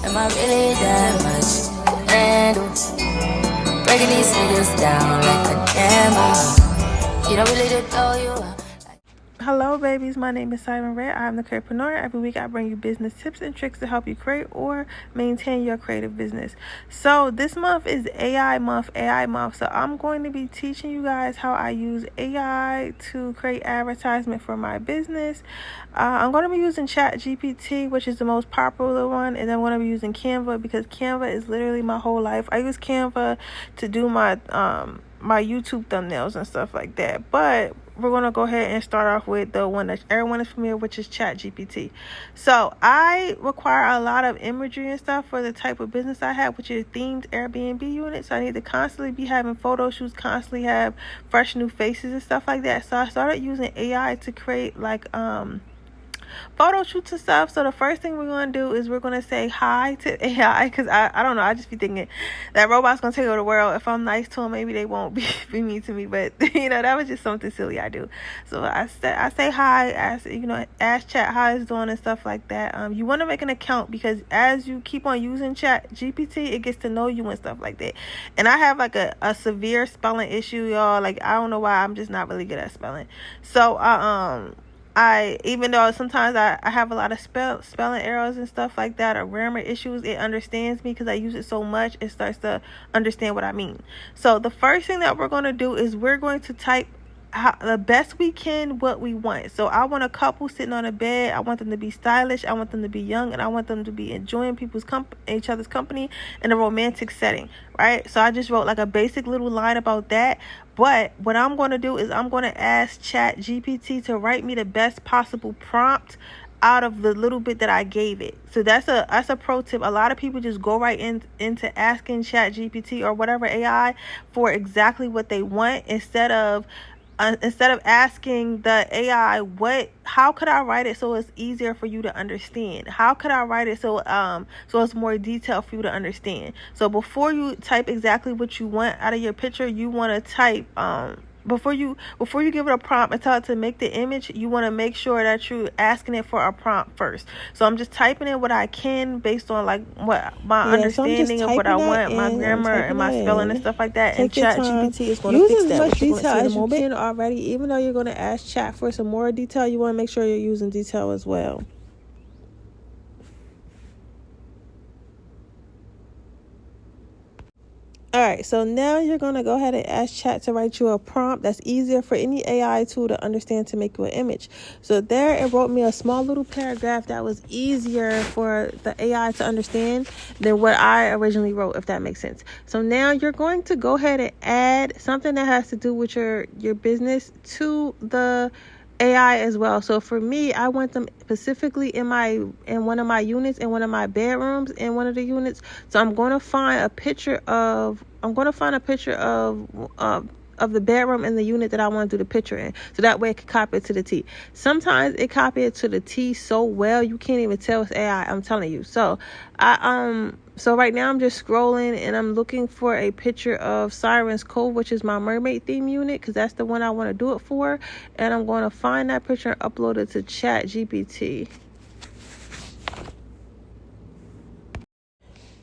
Am I really that much? And breaking these niggas down like a camel. You don't really know you are. Hello babies, my name is Simon Red. I'm the Creatorpreneur. Every week I bring you business tips and tricks to help you create or maintain your creative business. So this month is AI month. So I'm going to be teaching you guys how I use AI to create advertisement for my business. I'm going to be using ChatGPT, which is the most popular one, and then I'm going to be using Canva because Canva is literally my whole life. I use Canva to do my YouTube thumbnails and stuff like that, but we're going to go ahead and start off with the one that everyone is familiar with, which is ChatGPT. So I require a lot of imagery and stuff for the type of business I have, which is themed Airbnb units. So I need to constantly be having photo shoots, constantly have fresh new faces and stuff like that. So I started using AI to create photo shoots and stuff. So the first thing we're going to do is we're going to say hi to AI, because I don't know, I just be thinking that robot's going to take over the world. If I'm nice to them, maybe they won't be mean to me, but that was just something silly I do. So I say hi, ask chat how it's doing and stuff like that. You want to make an account, because as you keep on using ChatGPT, it gets to know you and stuff like that. And I have like a severe spelling issue, y'all. Like, I don't know why, I'm just not really good at spelling. So even though sometimes I have a lot of spelling errors and stuff like that, or grammar issues, it understands me because I use it so much. It starts to understand what I mean. So the first thing that we're going to do is we're going to type the best we can what we want. So I want a couple sitting on a bed. I want them to be stylish. I want them to be young, and I want them to be enjoying each other's company in a romantic setting, right? So I just wrote like a basic little line about that. But what I'm going to do is I'm going to ask ChatGPT to write me the best possible prompt out of the little bit that I gave it. So that's a pro tip. A lot of people just go right into asking ChatGPT or whatever AI for exactly what they want, instead of asking the AI, how could I write it so it's easier for you to understand? How could I write it so it's more detailed for you to understand? So before you type exactly what you want out of your picture, you want to type before you give it a prompt and tell it to make the image, you want to make sure that you're asking it for a prompt first. So I'm just typing in what I can based on like what my understanding of what I want, my grammar and my spelling and stuff like that. And ChatGPT is going to fix that. Use as much detail as you can already. Even though you're going to ask chat for some more detail, you want to make sure you're using detail as well. All right, so now you're going to go ahead and ask chat to write you a prompt that's easier for any AI tool to understand to make you an image. So there it wrote me a small little paragraph that was easier for the AI to understand than what I originally wrote, if that makes sense. So now you're going to go ahead and add something that has to do with your business to the AI as well. So for me, I want them specifically in one of my units, in one of my bedrooms, in one of the units. So I'm going to find a picture of the bedroom in the unit that I want to do the picture in, so that way I can copy it to the T. Sometimes it copies it to the T so well you can't even tell it's AI. I'm telling you. So so right now I'm just scrolling and I'm looking for a picture of Siren's Cove, which is my mermaid theme unit, because that's the one I want to do it for. And I'm going to find that picture and upload it to ChatGPT.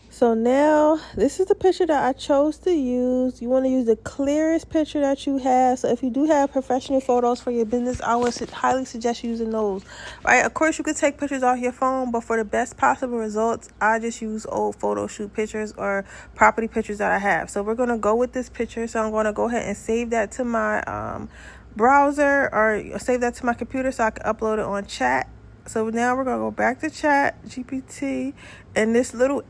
So now this is the picture that I chose to use. You want to use the clearest picture that you have. So if you do have professional photos for your business, I would highly suggest using those, right? Of course, you could take pictures off your phone, but for the best possible results, I just use old photo shoot pictures or property pictures that I have. So we're going to go with this picture. So I'm going to go ahead and save that to my browser, or save that to my computer so I can upload it on chat. So now we're gonna go back to ChatGPT, and this little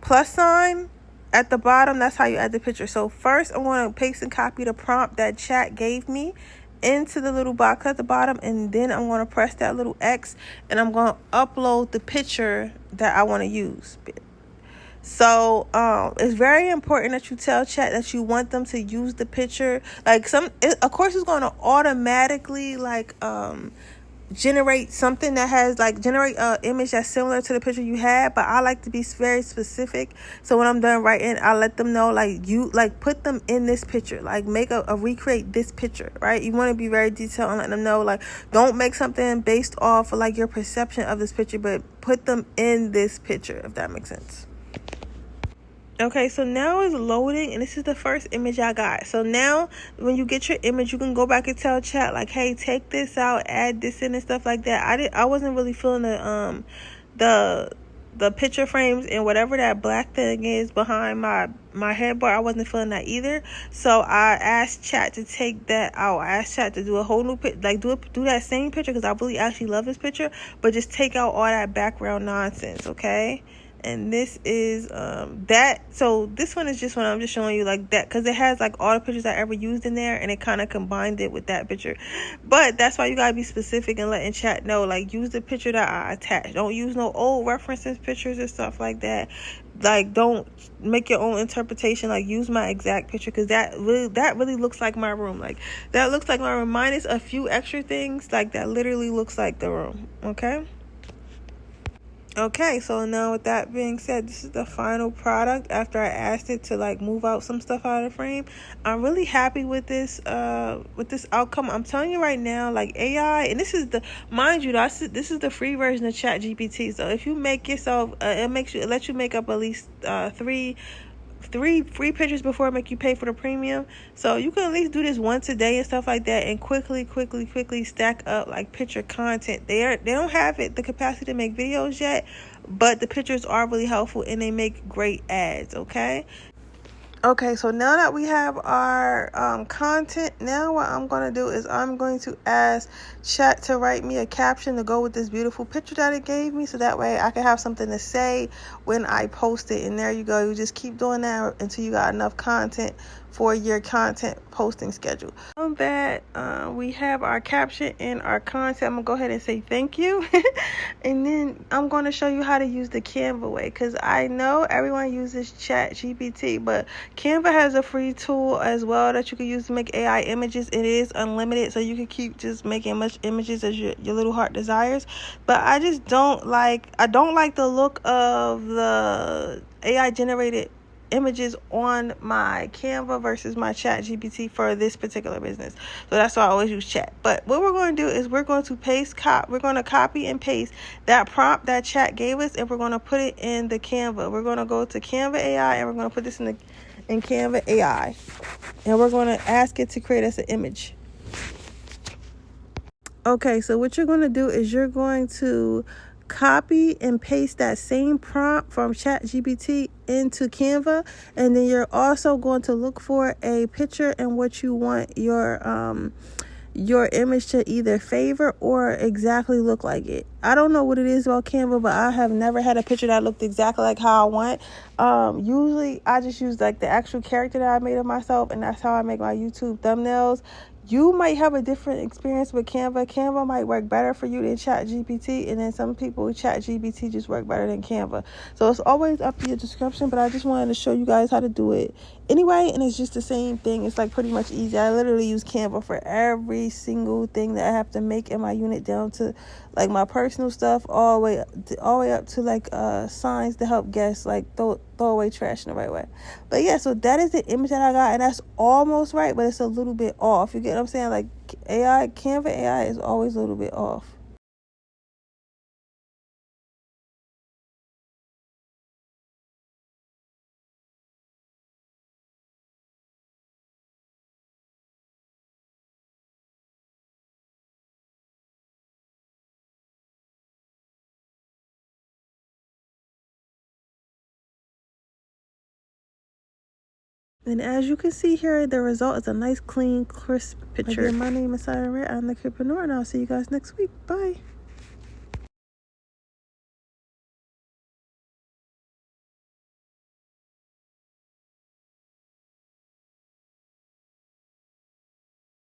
plus sign at the bottom, that's how you add the picture. So first I'm going to paste and copy the prompt that chat gave me into the little box at the bottom, and then I'm going to press that little X and I'm going to upload the picture that I want to use. So it's very important that you tell chat that you want them to use the picture. Like of course it's going to automatically generate something that has like generate a image that's similar to the picture you had, but I like to be very specific. So when I'm done writing, I let them know, like, you like put them in this picture, like make a recreate this picture, right? You want to be very detailed and let them know, like, don't make something based off of like your perception of this picture, but put them in this picture, if that makes sense. Okay, so now it's loading, and this is the first image I got. So now when you get your image, you can go back and tell chat, like, hey, take this out, add this in and stuff like that. I wasn't really feeling the picture frames and whatever that black thing is behind my headboard. I wasn't feeling that either. So I asked chat to take that out. I asked chat to do a whole new like do that same picture, because I really actually love this picture, but just take out all that background nonsense, okay? And this is that. So this one is just one I'm just showing you like that, because it has like all the pictures I ever used in there, and it kind of combined it with that picture. But that's why you gotta be specific and letting chat know, like, use the picture that I attached. Don't use no old references pictures and stuff like that. Like, don't make your own interpretation. Like, use my exact picture, because that really looks like my room. Like, that looks like my room minus a few extra things. Like, that literally looks like the room. Okay, so now with that being said, this is the final product after I asked it to like move out some stuff out of the frame. I'm really happy with this outcome. I'm telling you right now, like, AI, and this is the, mind you, this is the free version of ChatGPT. So if you make yourself, it lets you make up at least three free pictures before it make you pay for the premium. So you can at least do this once a day and stuff like that, and quickly stack up like picture content. They don't have the capacity to make videos yet, but the pictures are really helpful, and they make great ads. Okay, so now that we have our content, now what I'm going to do is I'm going to ask chat to write me a caption to go with this beautiful picture that it gave me, so that way I can have something to say when I post it. And there you go. You just keep doing that until you got enough content for your content posting schedule. On that, we have our caption and our content. I'm going to go ahead and say thank you. And then I'm going to show you how to use the Canva way, because I know everyone uses ChatGPT, but Canva has a free tool as well that you can use to make AI images. It is unlimited, so you can keep just making much images as your little heart desires. But I just don't like the look of the AI generated images on my Canva versus my ChatGPT for this particular business. So that's why I always use chat. But what we're going to do is we're going to copy and paste that prompt that chat gave us, and we're going to put it in the Canva. We're going to go to Canva AI, and we're going to put this in Canva AI, and we're going to ask it to create us an image. Okay, so what you're going to do is you're going to copy and paste that same prompt from ChatGPT into Canva, and then you're also going to look for a picture and what you want your image to either favor or exactly look like it. I don't know what it is about Canva, but I have never had a picture that looked exactly like how I want. Usually I just use like the actual character that I made of myself, and that's how I make my YouTube thumbnails. You might have a different experience with Canva. Canva might work better for you than ChatGPT, and then some people with ChatGPT just work better than Canva. So it's always up to your description, but I just wanted to show you guys how to do it anyway, and it's just the same thing. It's like pretty much easy. I literally use Canva for every single thing that I have to make in my unit, down to like my personal stuff, all the way up to like signs to help guests like throw away trash in the right way. But yeah, so that is the image that I got, and that's almost right, but it's a little bit off. You get what I'm saying? Like Canva AI is always a little bit off. And as you can see here, the result is a nice, clean, crisp picture. Again, my name is Sarah Ray. I'm the Entrepreneur, and I'll see you guys next week. Bye.